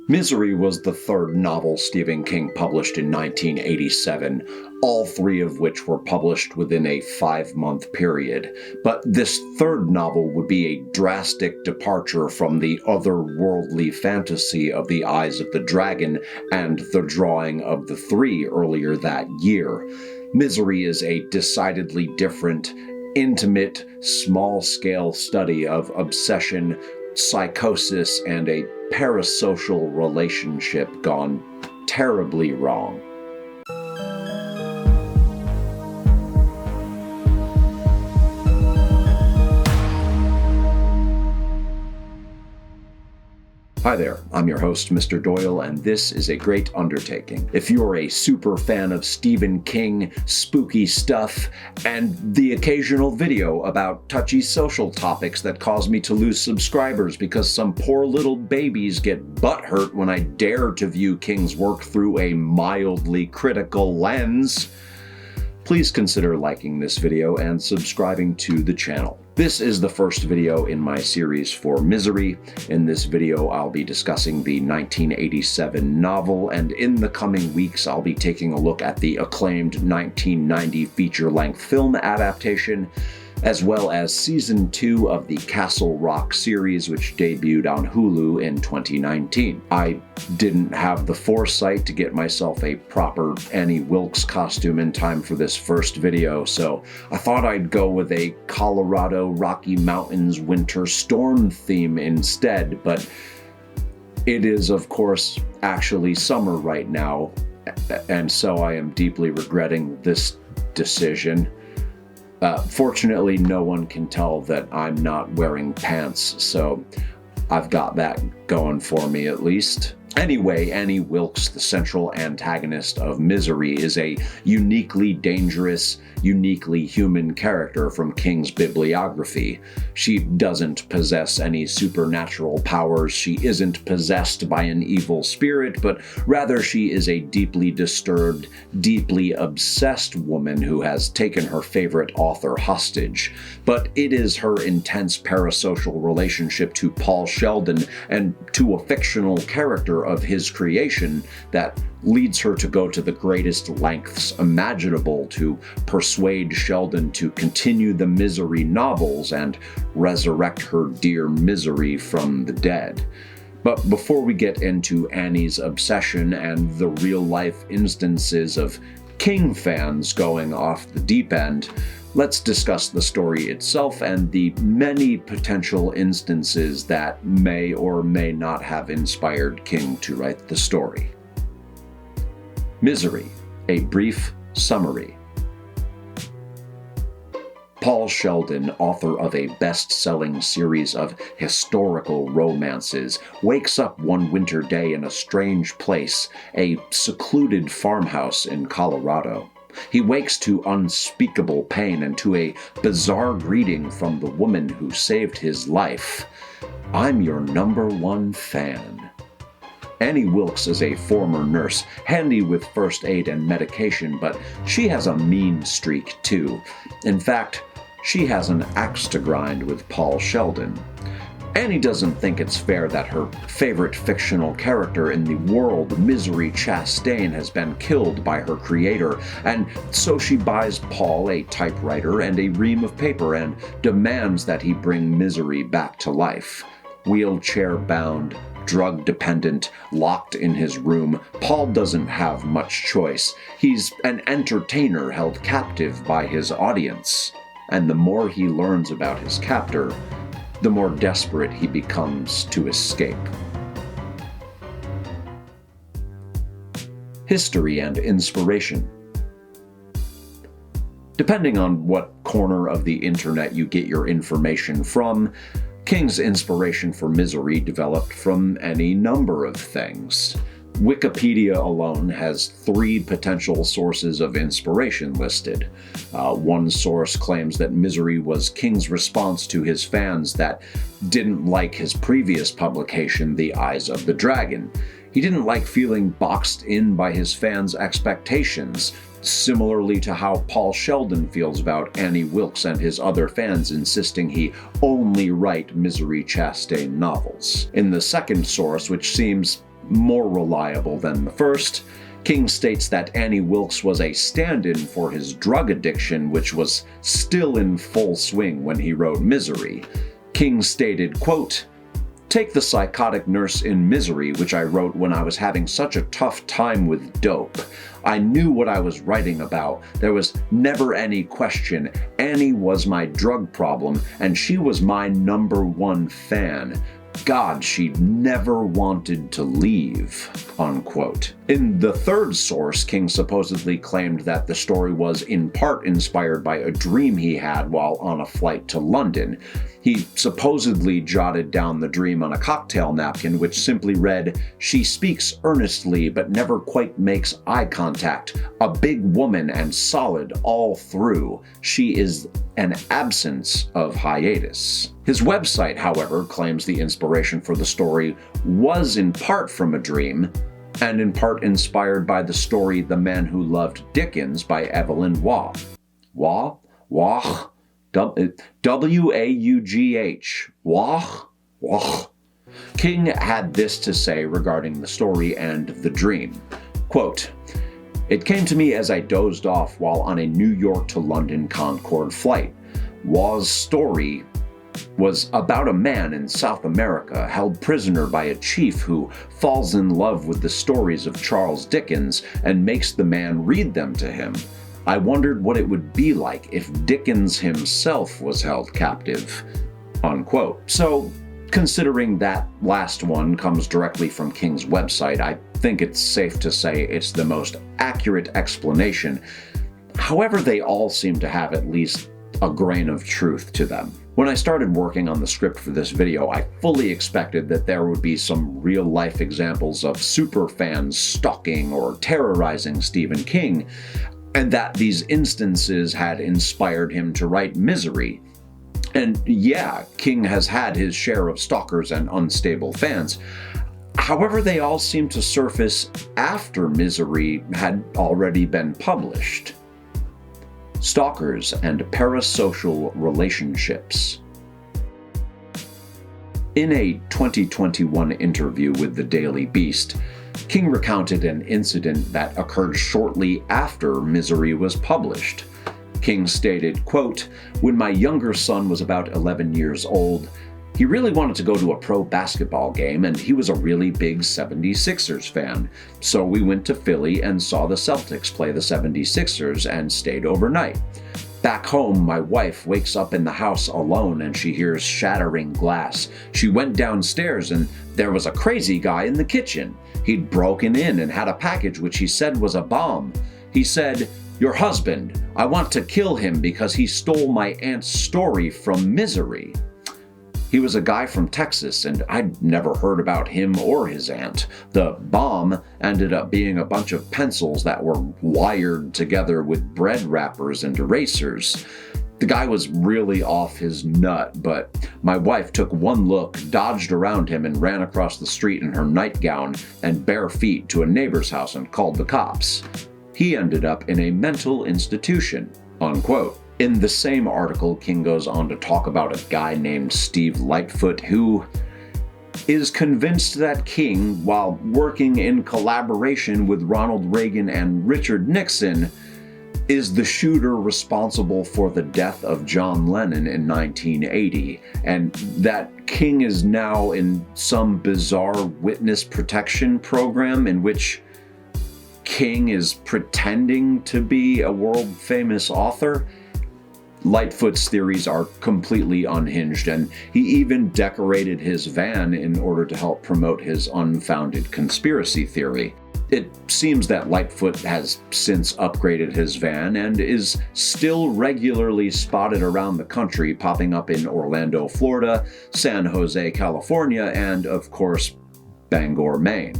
Misery was the third novel Stephen King published in 1987, all three of which were published within a 5-month period. But this third novel would be a drastic departure from the otherworldly fantasy of The Eyes of the Dragon and The Drawing of the Three earlier that year. Misery is a decidedly different, intimate, small-scale study of obsession, psychosis, and a parasocial relationship gone terribly wrong. Hi there, I'm your host, Mr. Doyle, and this is a great undertaking. If you're a super fan of Stephen King, spooky stuff, and the occasional video about touchy social topics that cause me to lose subscribers because some poor little babies get butthurt when I dare to view King's work through a mildly critical lens, please consider liking this video and subscribing to the channel. This is the first video in my series for Misery. In this video, I'll be discussing the 1987 novel, and in the coming weeks, I'll be taking a look at the acclaimed 1990 feature-length film adaptation, as well as Season 2 of the Castle Rock series, which debuted on Hulu in 2019. I didn't have the foresight to get myself a proper Annie Wilkes costume in time for this first video, so I thought I'd go with a Colorado Rocky Mountains winter storm theme instead, but it is, of course, actually summer right now, and so I am deeply regretting this decision. Fortunately, no one can tell that I'm not wearing pants, so I've got that going for me at least. Anyway, Annie Wilkes, the central antagonist of Misery, is a uniquely dangerous, uniquely human character from King's bibliography. She doesn't possess any supernatural powers, she isn't possessed by an evil spirit, but rather she is a deeply disturbed, deeply obsessed woman who has taken her favorite author hostage. But it is her intense parasocial relationship to Paul Sheldon and to a fictional character of his creation that leads her to go to the greatest lengths imaginable to persuade Sheldon to continue the Misery novels and resurrect her dear Misery from the dead. But before we get into Annie's obsession and the real-life instances of King fans going off the deep end, let's discuss the story itself and the many potential instances that may or may not have inspired King to write the story. Misery, a brief summary. Paul Sheldon, author of a best-selling series of historical romances, wakes up one winter day in a strange place, a secluded farmhouse in Colorado. He wakes to unspeakable pain and to a bizarre greeting from the woman who saved his life. "I'm your #1 fan." Annie Wilkes is a former nurse, handy with first aid and medication, but she has a mean streak too. In fact, she has an axe to grind with Paul Sheldon. Annie doesn't think it's fair that her favorite fictional character in the world, Misery Chastain, has been killed by her creator, and so she buys Paul a typewriter and a ream of paper and demands that he bring Misery back to life. Wheelchair-bound, drug-dependent, locked in his room, Paul doesn't have much choice. He's an entertainer held captive by his audience, and the more he learns about his captor, the more desperate he becomes to escape. History and inspiration. Depending on what corner of the internet you get your information from, King's inspiration for Misery developed from any number of things. Wikipedia alone has 3 potential sources of inspiration listed. One source claims that Misery was King's response to his fans that didn't like his previous publication, The Eyes of the Dragon. He didn't like feeling boxed in by his fans' expectations. similarly to how Paul Sheldon feels about Annie Wilkes and his other fans insisting he only write Misery Chastain novels. In the second source, which seems more reliable than the first, King states that Annie Wilkes was a stand-in for his drug addiction, which was still in full swing when he wrote Misery. King stated, quote, "Take the psychotic nurse in Misery, which I wrote when I was having such a tough time with dope. I knew what I was writing about. There was never any question. Annie was my drug problem, and she was my #1 fan. God, she never wanted to leave," unquote. In the third source, King supposedly claimed that the story was in part inspired by a dream he had while on a flight to London. He supposedly jotted down the dream on a cocktail napkin, which simply read, "She speaks earnestly but never quite makes eye contact. A big woman and solid all through. She is an absence of hiatus." His website, however, claims the inspiration for the story was in part from a dream, and in part inspired by the story The Man Who Loved Dickens by Evelyn Waugh. Waugh? W-A-U-G-H. Waugh? King had this to say regarding the story and the dream. Quote, "It came to me as I dozed off while on a New York to London Concorde flight. Waugh's story was about a man in South America held prisoner by a chief who falls in love with the stories of Charles Dickens and makes the man read them to him. I wondered what it would be like if Dickens himself was held captive," unquote. So, considering that last one comes directly from King's website, I think it's safe to say it's the most accurate explanation. However, they all seem to have at least a grain of truth to them. When I started working on the script for this video, I fully expected that there would be some real-life examples of superfans stalking or terrorizing Stephen King, and that these instances had inspired him to write Misery. And yeah, King has had his share of stalkers and unstable fans. However, they all seem to surface after Misery had already been published. Stalkers and parasocial relationships. In a 2021 interview with the Daily Beast, King recounted an incident that occurred shortly after Misery was published. King stated, quote, "When my younger son was about 11 years old, he really wanted to go to a pro basketball game, and he was a really big 76ers fan. So we went to Philly and saw the Celtics play the 76ers and stayed overnight. Back home, my wife wakes up in the house alone and she hears shattering glass. She went downstairs and there was a crazy guy in the kitchen. He'd broken in and had a package which he said was a bomb. He said, 'Your husband, I want to kill him because he stole my aunt's story from Misery.' He was a guy from Texas, and I'd never heard about him or his aunt. The bomb ended up being a bunch of pencils that were wired together with bread wrappers and erasers. The guy was really off his nut, but my wife took one look, dodged around him, and ran across the street in her nightgown and bare feet to a neighbor's house and called the cops. He ended up in a mental institution," unquote. In the same article, King goes on to talk about a guy named Steve Lightfoot who is convinced that King, while working in collaboration with Ronald Reagan and Richard Nixon, is the shooter responsible for the death of John Lennon in 1980, and that King is now in some bizarre witness protection program in which King is pretending to be a world-famous author. Lightfoot's theories are completely unhinged, and he even decorated his van in order to help promote his unfounded conspiracy theory. It seems that Lightfoot has since upgraded his van and is still regularly spotted around the country, popping up in Orlando, Florida, San Jose, California, and, of course, Bangor, Maine.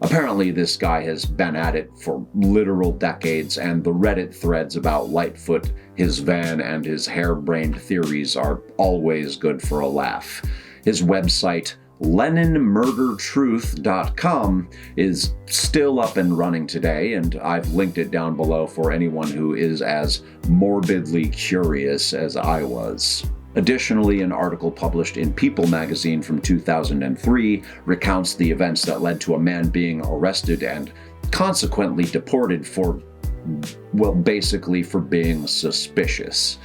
Apparently, this guy has been at it for literal decades, and the Reddit threads about Lightfoot, his van, and his harebrained theories are always good for a laugh. His website, LennonMurderTruth.com is still up and running today, and I've linked it down below for anyone who is as morbidly curious as I was. Additionally, an article published in People magazine from 2003 recounts the events that led to a man being arrested and consequently deported for, well, basically for being suspicious.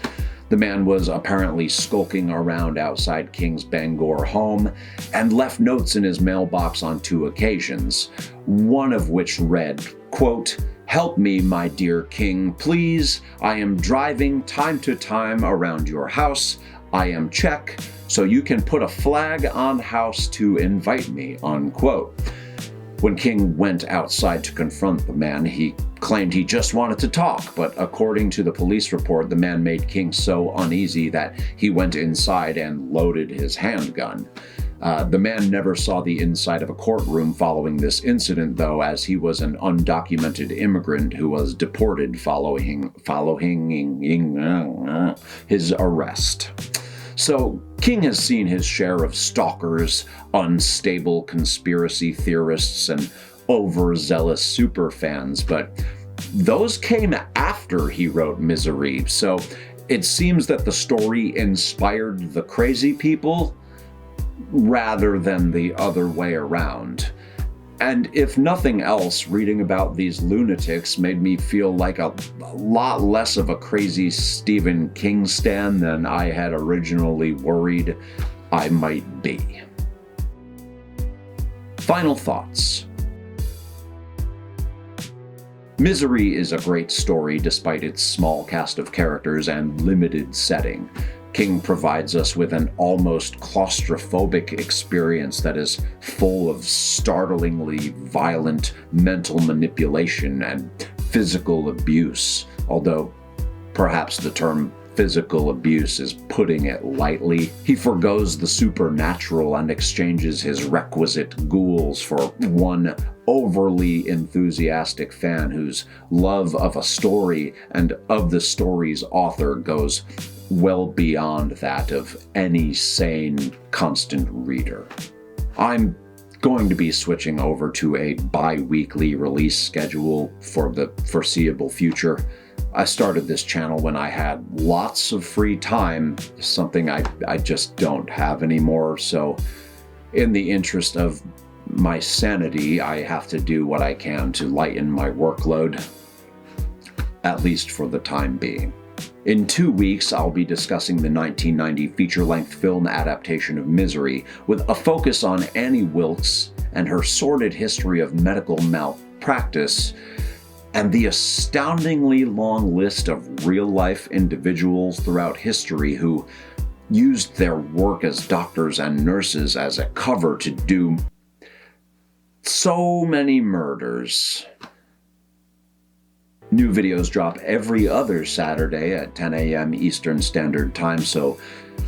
The man was apparently skulking around outside King's Bangor home and left notes in his mailbox on 2 occasions, one of which read, quote, "Help me, my dear King, please. I am driving time to time around your house. I am check, so you can put a flag on house to invite me," unquote. When King went outside to confront the man, he claimed he just wanted to talk, but according to the police report, the man made King so uneasy that he went inside and loaded his handgun. The man never saw the inside of a courtroom following this incident, though, as he was an undocumented immigrant who was deported following his arrest. So, King has seen his share of stalkers, unstable conspiracy theorists, and overzealous superfans, but those came after he wrote Misery, so it seems that the story inspired the crazy people rather than the other way around. And if nothing else, reading about these lunatics made me feel like a lot less of a crazy Stephen King stan than I had originally worried I might be. Final thoughts. Misery is a great story despite its small cast of characters and limited setting. King provides us with an almost claustrophobic experience that is full of startlingly violent mental manipulation and physical abuse, although perhaps the term physical abuse is putting it lightly. He forgoes the supernatural and exchanges his requisite ghouls for one overly enthusiastic fan whose love of a story and of the story's author goes well beyond that of any sane, constant reader. I'm going to be switching over to a bi-weekly release schedule for the foreseeable future. I started this channel when I had lots of free time, something I just don't have anymore, so in the interest of my sanity, I have to do what I can to lighten my workload, at least for the time being. In 2 weeks, I'll be discussing the 1990 feature-length film adaptation of Misery, with a focus on Annie Wilkes and her sordid history of medical malpractice, and the astoundingly long list of real-life individuals throughout history who used their work as doctors and nurses as a cover to do so many murders. New videos drop every other Saturday at 10 a.m. Eastern Standard Time, so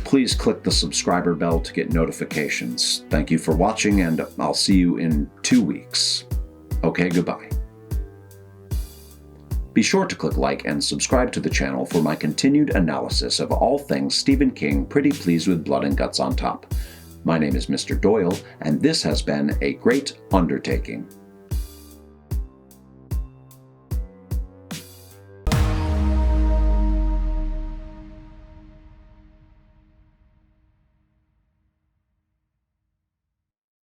please click the subscriber bell to get notifications. Thank you for watching, and I'll see you in 2 weeks. Okay, goodbye. Be sure to click like and subscribe to the channel for my continued analysis of all things Stephen King, pretty pleased with blood and guts on top. My name is Mr. Doyle, and this has been a great undertaking.